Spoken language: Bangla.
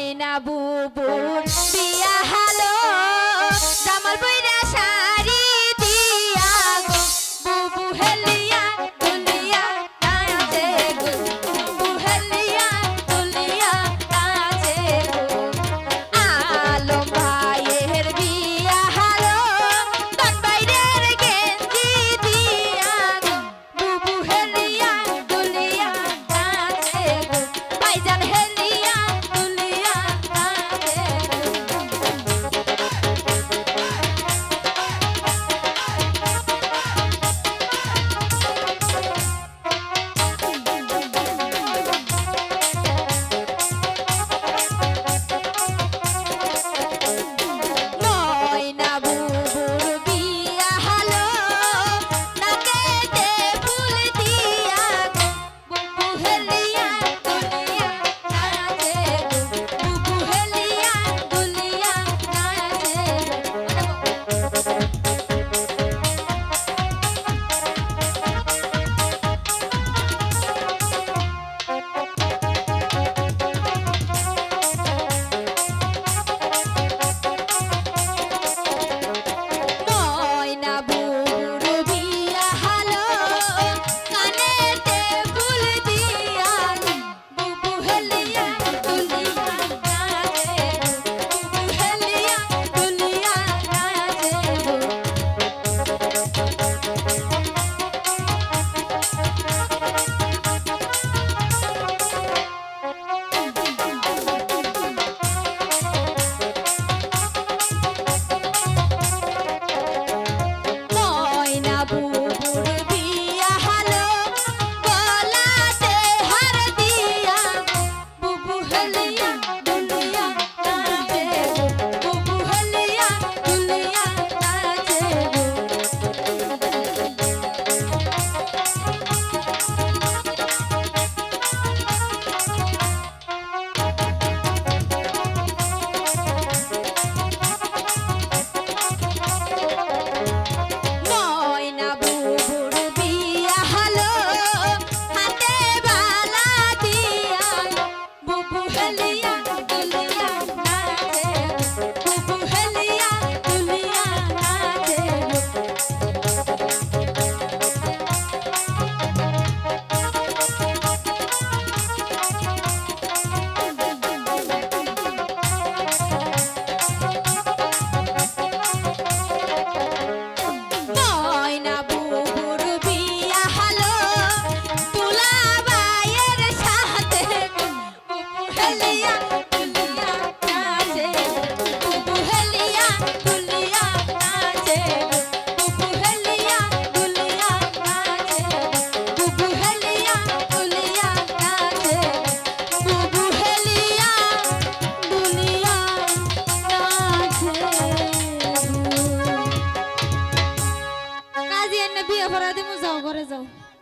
ময়না বুবুর বিয়া হলো জামাল বইরা শাড়ি দিয়া গো বুবু হেলিয়া দুলিয়া নাচে গো বুবু হেলিয়া দুলিয়া নাচে গো আলম ভাইয়ের বিয়া হলো ডাক বাইরের গেঞ্জি দিয়া গো বুবু হেলিয়া দুলিয়া নাচে গো ভাইজান হেলিয়া দুলিয়া নাচে ময়না বুবুর বিয়া হলো নাকেতে ফুল দিয়া গো বুবু হেলিয়া দুলিয়া নাচে গো বুবু হেলিয়া দুলিয়া নাচে ময়না বুবুর বিয়া হলো কানেতে ফুল দিয়া বুবু হেলিয়া দুলিয়া নাচে বুবু হেলিয়া দুলিয়া নাচে ময়না বুবুর বিয়া হলো গলাতে হার দিয়া বুবু হেলিয়া দুলিয়া নাচে বুবু হেলিয়া দুলিয়া নাচে ময়না বুবুর বিয়া হলো হাতে বালা দিয়া বুবু হেলিয়া দুলিয়া নাচে বুবু হেলিয়া দুলিয়া নাচে ময়না বুবুর বিয়া হলো দুলাভাইয়ের সাথে বুবু হেলিয়া দুলিয়া নাচে বুবু হেলিয়া দুলিয়া নাচে বুবু হেলিয়া দুলিয়া নাচে বুবু হেলিয়া দুলিয়া নাচে বুবু হেলিয়া দুলিয়া নাচে কাজী এনে বিয়ে ভরা দিমু যাও ঘরে যাও।